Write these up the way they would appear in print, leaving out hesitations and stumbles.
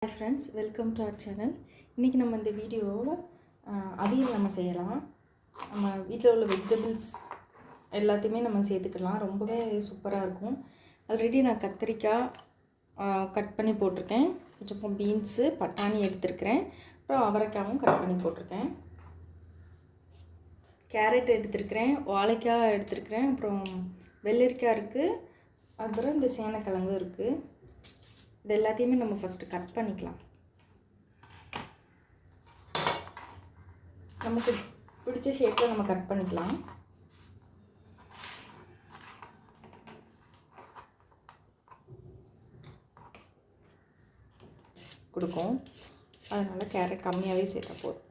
Hi friends, welcome to our channel. இன்னைக்கு நம்ம இந்த வீடியோல அவியல் நம்ம செய்யலாம். நம்ம வீட்ல உள்ள வெஜிடபிள்ஸ் எல்லாத்தையுமே நம்ம சேர்த்துக்கலாம். ரொம்பவே சூப்பரா இருக்கும். ஆல்ரெடி நான் கத்திரிக்காய் கட் பண்ணி போட்டுருக்கேன். கொஞ்சம் பீன்ஸ், பட்டாணி எடுத்துருக்கேன். அப்புறம் அவரைக்காயும் கட் பண்ணி போட்டுருக்கேன். கேரட் எடுத்துருக்கேன், வாழைக்காய் எடுத்துருக்கேன், அப்புறம் வெள்ளரிக்காய் இருக்குது, அப்புறம் இந்த சேனக்கிழங்கு இருக்குது. இது எல்லாத்தையுமே நம்ம ஃபஸ்ட்டு கட் பண்ணிக்கலாம். நமக்கு பிடிச்ச ஷேப்பில் நம்ம கட் பண்ணிக்கலாம். கொடுக்கும், அதனால் கேரட் கம்மியாகவே சேர்த்தா போதும்.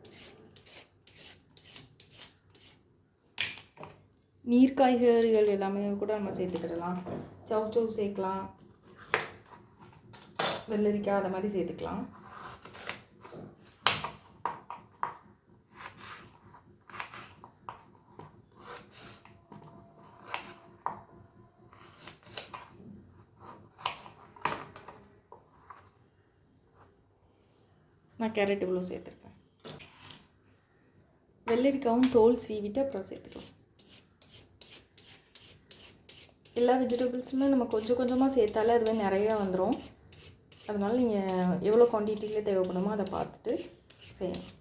நீர் காய்கறிகள் எல்லாமே கூட நம்ம சேர்த்துக்கிடலாம். சவ் சேர்க்கலாம், வெள்ளரிக்காய் அதை மாதிரி சேர்த்துக்கலாம். நான் கேரட் இவ்வளோ சேர்த்துருக்கேன். வெள்ளரிக்காயும் தோல் சீவிட்டு அப்புறம் சேர்த்துக்கலாம். எல்லா வெஜிடபிள்ஸுமே நம்ம கொஞ்சம் கொஞ்சமாக சேர்த்தாலே அதுவே நிறையா வந்துடும். அதனால் நீங்கள் எவ்வளோ குவான்டிட்டியில் தேவைப்படுமோ அதை பார்த்துட்டு செய்யணும்.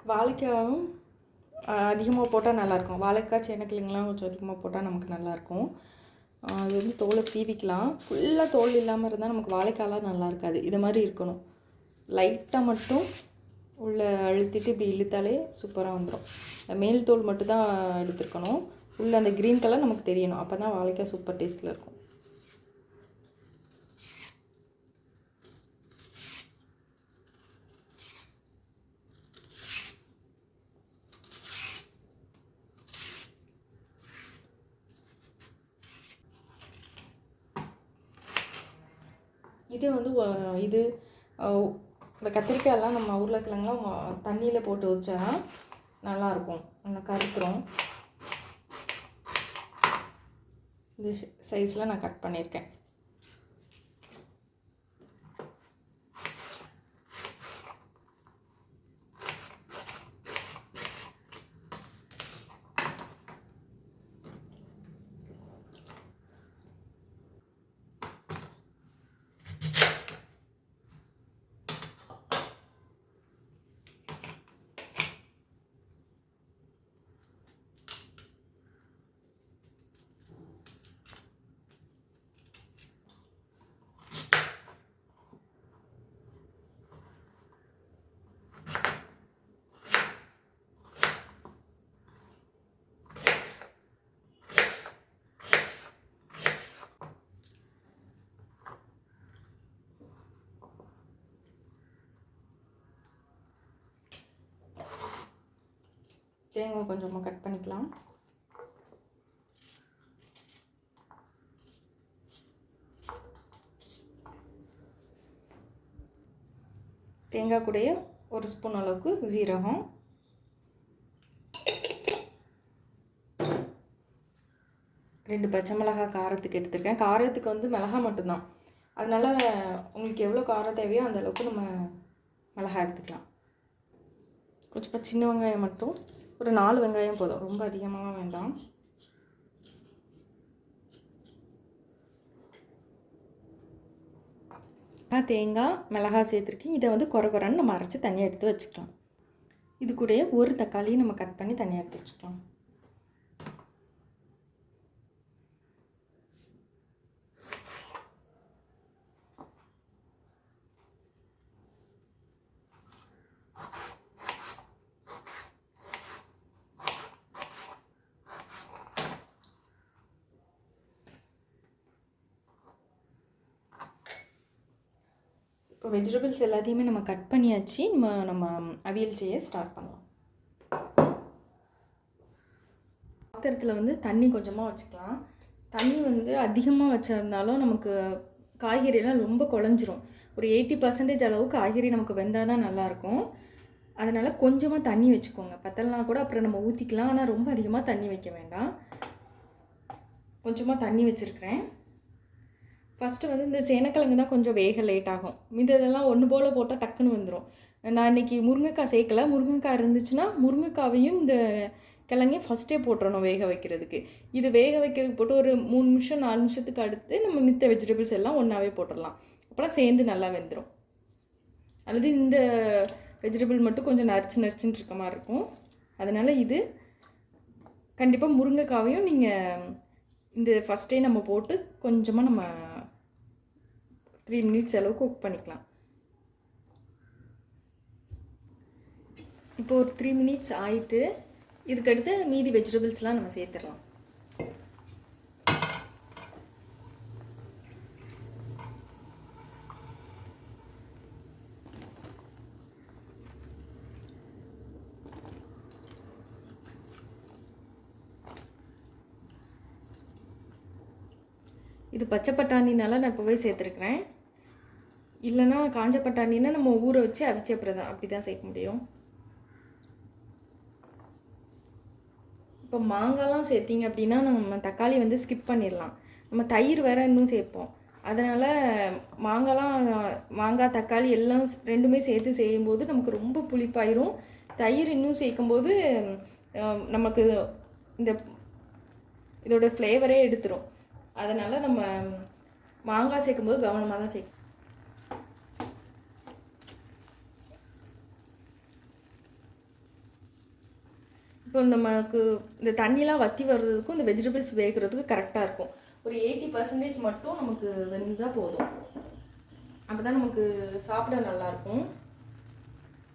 வாழைக்காயும் அதிகமாக போட்டால் நல்லாயிருக்கும். வாழைக்காய் சேனக்கிழங்குலாம் கொஞ்சம் அதிகமாக போட்டால் நமக்கு நல்லாயிருக்கும். அது வந்து தோலை சீவிக்கலாம். ஃபுல்லாக தோல் இல்லாமல் இருந்தால் நமக்கு வாழைக்காயெலாம் நல்லா இருக்காது. இது மாதிரி இருக்கணும். லைட்டாக மட்டும் உள்ளே அழுத்திட்டு இப்படி இழுத்தாலே சூப்பராக வந்துடும். மேல் தோல் மட்டும்தான் எடுத்துருக்கணும். உள்ளே அந்த க்ரீன் கலர் நமக்கு தெரியணும். அப்போ தான் வாழைக்காய் சூப்பர் டேஸ்ட்டில் இருக்கும். இது வந்து இந்த கத்திரிக்காயெல்லாம் நம்ம உருளைக்கிழங்குலாம் தண்ணியில் போட்டு வச்சா நல்லாயிருக்கும். நல்லா கருத்துரும். இந்த சைஸில் நான் கட் பண்ணியிருக்கேன். தேங்காய் கொஞ்சமாக கட் பண்ணிக்கலாம். தேங்காய் கூடயே 1 ஸ்பூன் அளவுக்கு ஜீரகம், 2 பச்சை மிளகாய் காரத்துக்கு எடுத்துருக்கேன். காரத்துக்கு வந்து மிளகாய் மட்டும்தான். அதனால் உங்களுக்கு எவ்வளோ காரம் தேவையோ அந்த அளவுக்கு நம்ம மிளகாய் எடுத்துக்கலாம். கொஞ்சம் சின்ன வெங்காயம் மட்டும் ஒரு 4 வெங்காயம் போதும், ரொம்ப அதிகமாக வேண்டாம். தேங்காய் மிளகாய் சேர்த்துருக்கேன். இதை வந்து குறைன்னு நம்ம அரைச்சி தனியாக எடுத்து வச்சுக்கலாம். இது கூட ஒரு தக்காளியை நம்ம கட் பண்ணி தனியாக எடுத்து வச்சுக்கலாம். இப்போ வெஜிடபிள்ஸ் எல்லாத்தையுமே நம்ம கட் பண்ணியாச்சு. நம்ம அவியல் செய்ய ஸ்டார்ட் பண்ணலாம். பாத்திரத்தில் வந்து தண்ணி கொஞ்சமாக வச்சுக்கலாம். தண்ணி வந்து அதிகமாக வச்சிருந்தாலும் நமக்கு காய்கறியெல்லாம் ரொம்ப குழஞ்சிரும். ஒரு 80% அளவு காய்கறி நமக்கு வெந்தால் தான் நல்லாயிருக்கும். அதனால் கொஞ்சமாக தண்ணி வச்சுக்கோங்க. பத்தலைனா கூட அப்புறம் நம்ம ஊற்றிக்கலாம். ஆனால் ரொம்ப அதிகமாக தண்ணி வைக்க வேண்டாம். கொஞ்சமாக தண்ணி வச்சுருக்கிறேன். ஃபஸ்ட்டு வந்து இந்த சேனக்கிழங்கு தான் கொஞ்சம் வேக லேட் ஆகும். இதெல்லாம் ஒன்று போல் போட்டால் டக்குன்னு வந்துடும். நான் இன்றைக்கி முருங்கைக்காய் சேர்க்கலை. முருங்கைக்காய் இருந்துச்சுன்னா முருங்கைக்காவையும் இந்த கிழங்கையும் ஃபஸ்ட்டே போட்டுறணும் வேக வைக்கிறதுக்கு. இது வேக வைக்கிறதுக்கு போட்டு ஒரு 3 நிமிஷம் 4 நிமிஷத்துக்கு அடுத்து நம்ம மித்த வெஜிடபிள்ஸ் எல்லாம் ஒன்றாவே போட்டுடலாம். அப்புறம் சேர்ந்து நல்லா வெந்துடும். அல்லது இந்த வெஜிடபிள் மட்டும் கொஞ்சம் நரிச்சுன்னு இருக்க மாதிரி இருக்கும். அதனால் இது கண்டிப்பாக முருங்கைக்காவையும் நீங்கள் இந்த ஃபஸ்ட்டே நம்ம போட்டு கொஞ்சமாக நம்ம 3 மினிட்ஸ் அளவுக்கு குக் பண்ணிக்கலாம். இப்போ ஒரு 3 மினிட்ஸ் ஆகிட்டு இதுக்கடுத்து மீதி வெஜிடபிள்ஸ்லாம் நம்ம சேர்த்துடலாம். இது பச்சை பட்டாணினால நான் இப்போவே சேர்த்துருக்குறேன். இல்லைனா காஞ்ச பட்டாணின்னா நம்ம ஊற வச்சு அவிச்சு அப்புறம் தான் அப்படி தான் சேர்க்க முடியும். இப்போ மாங்காய்லாம் சேர்த்திங்க அப்படின்னா நம்ம தக்காளி வந்து ஸ்கிப் பண்ணிடலாம். நம்ம தயிர் வேறு இன்னும் சேர்ப்போம். அதனால் மாங்காய் தக்காளி எல்லாம் ரெண்டுமே சேர்த்து செய்யும்போது நமக்கு ரொம்ப புளிப்பாயிரும். தயிர் இன்னும் சேர்க்கும்போது நமக்கு இதோட ஃப்ளேவரே எடுத்துரும். அதனால் நம்ம மாங்காய் சேர்க்கும்போது கவனமாக தான் சேர்க்கணும். இப்போ நமக்கு இந்த தண்ணிலாம் வற்றி வர்றதுக்கும் இந்த வெஜிடபிள்ஸ் வேகிறதுக்கு கரெக்டாக இருக்கும். ஒரு 80% மட்டும் நமக்கு வெந்தால் போதும். அப்போ தான் நமக்கு சாப்பிட நல்லாயிருக்கும்.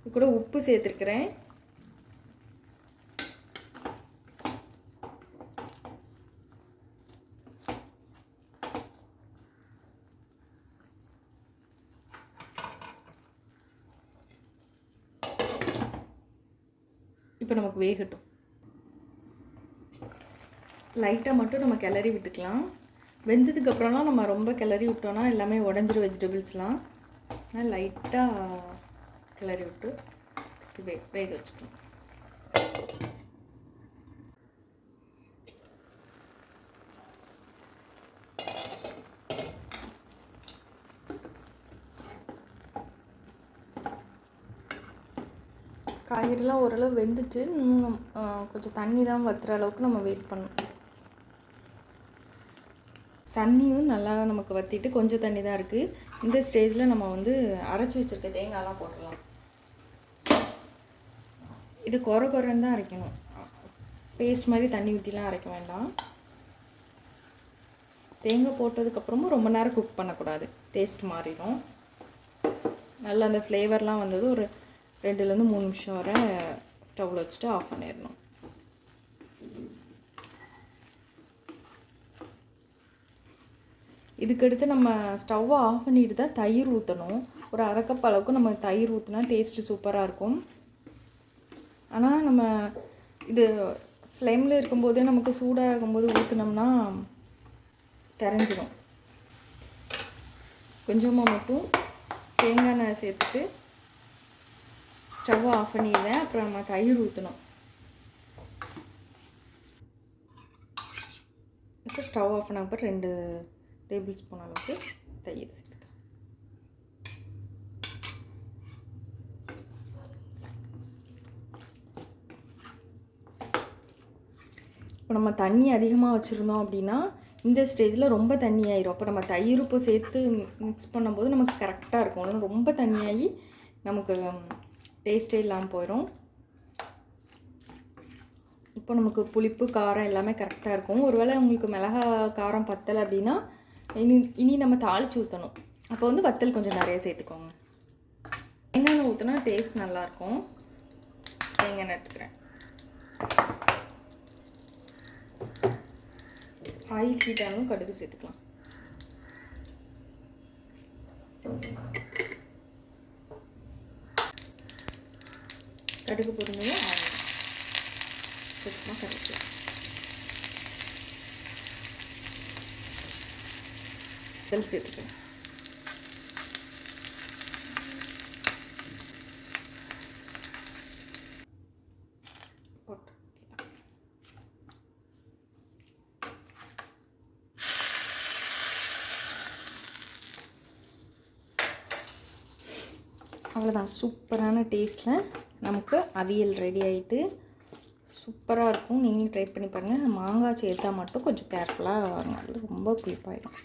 இது கூட உப்பு சேர்த்துருக்குறேன். இப்போ நமக்கு வேகட்டும். லைட்டாக மட்டும் நம்ம கிளறி விட்டுக்கலாம். வெந்ததுக்கப்புறம்லாம் நம்ம ரொம்ப கிளறி விட்டோன்னா எல்லாமே உடஞ்சிரும் வெஜிடபிள்ஸ்லாம். ஆனால் லைட்டாக கிளறி விட்டு வேக வச்சுக்கலாம். காய்கறிலாம் ஓரளவு வெந்துட்டு இன்னும் கொஞ்சம் தண்ணி தான் வற்றுற அளவுக்கு நம்ம வெயிட் பண்ணணும். தண்ணியும் நல்லா நமக்கு வற்றிட்டு கொஞ்சம் தண்ணி தான் இருக்குது. இந்த ஸ்டேஜில் நம்ம வந்து அரைச்சி வச்சுருக்க தேங்காயெலாம் போட்டுடலாம். இது குறைன்னு தான் அரைக்கணும். பேஸ்ட் மாதிரி தண்ணி ஊற்றிலாம் அரைக்க வேண்டாம். தேங்காய் போட்டதுக்கப்புறமும் ரொம்ப நேரம் குக் பண்ணக்கூடாது. டேஸ்ட் மாறிடும். நல்லா அந்த ஃப்ளேவர்லாம் வந்தது ஒரு 2லேருந்து 3 நிமிஷம் வரை ஸ்டவ்வில் வச்சுட்டு ஆஃப் பண்ணிடணும். இதுக்கடுத்து நம்ம ஸ்டவ்வை ஆஃப் பண்ணிட்டு தான் தயிர் ஊற்றணும். ஒரு 1/2 கப் அளவுக்கு நம்ம தயிர் ஊற்றினா டேஸ்ட்டு சூப்பராக இருக்கும். ஆனால் நம்ம இது ஃப்ளேமில் இருக்கும்போதே நமக்கு சூடாகும்போது ஊற்றினோம்னா தெரிஞ்சிடும். கொஞ்சமாக மட்டும் தேங்காய் எண்ணெய் சேர்த்துட்டு ஸ்டவ்வை ஆஃப் பண்ணிடுவேன். அப்புறம் நம்ம தயிர் ஊற்றணும். இப்போ ஸ்டவ் ஆஃப் பண்ண அப்புறம் 2 டேபிள் ஸ்பூன் அளவுக்கு தயிர் சேர்த்துக்கலாம். இப்போ நம்ம தண்ணி அதிகமாக வச்சுருந்தோம் அப்படின்னா இந்த ஸ்டேஜில் ரொம்ப தண்ணி ஆயிரும். அப்போ நம்ம தயிர் இப்போ சேர்த்து மிக்ஸ் பண்ணும்போது நமக்கு கரெக்டாக இருக்கும். ரொம்ப தண்ணியாகி நமக்கு டேஸ்ட்டே இல்லாமல் போயிடும். இப்போ நமக்கு புளிப்பு காரம் எல்லாமே கரெக்டாக இருக்கும். ஒருவேளை உங்களுக்கு மிளகா காரம் பத்தலை அப்படின்னா இனி நம்ம தாளித்து ஊற்றணும். அப்போ வந்து வத்தல் கொஞ்சம் நிறைய சேர்த்துக்கோங்க. தேங்காய் எண்ணெய் ஊற்றினா டேஸ்ட் நல்லாயிருக்கும். தேங்காய் எண்ணெய் எடுத்துக்கிறேன். ஆயில் ஹீட் ஆனாலும் கடுகு சேர்த்துக்கலாம். கடுகு பொரிஞ்சதும் சுத்தமாக கரைக்கலாம். வெல் சேர்த்துக்கலாம். அவ்வளோதான், சூப்பரான டேஸ்ட்டில் நமக்கு அவியல் ரெடி ஆகிட்டு சூப்பராக இருக்கும். நீங்களும் ட்ரை பண்ணி பாருங்கள். மாங்காய் சேர்த்தா மட்டும் கொஞ்சம் கேர்ஃபுல்லாக வாங்க, ரொம்ப புளிப்பாயிடும்.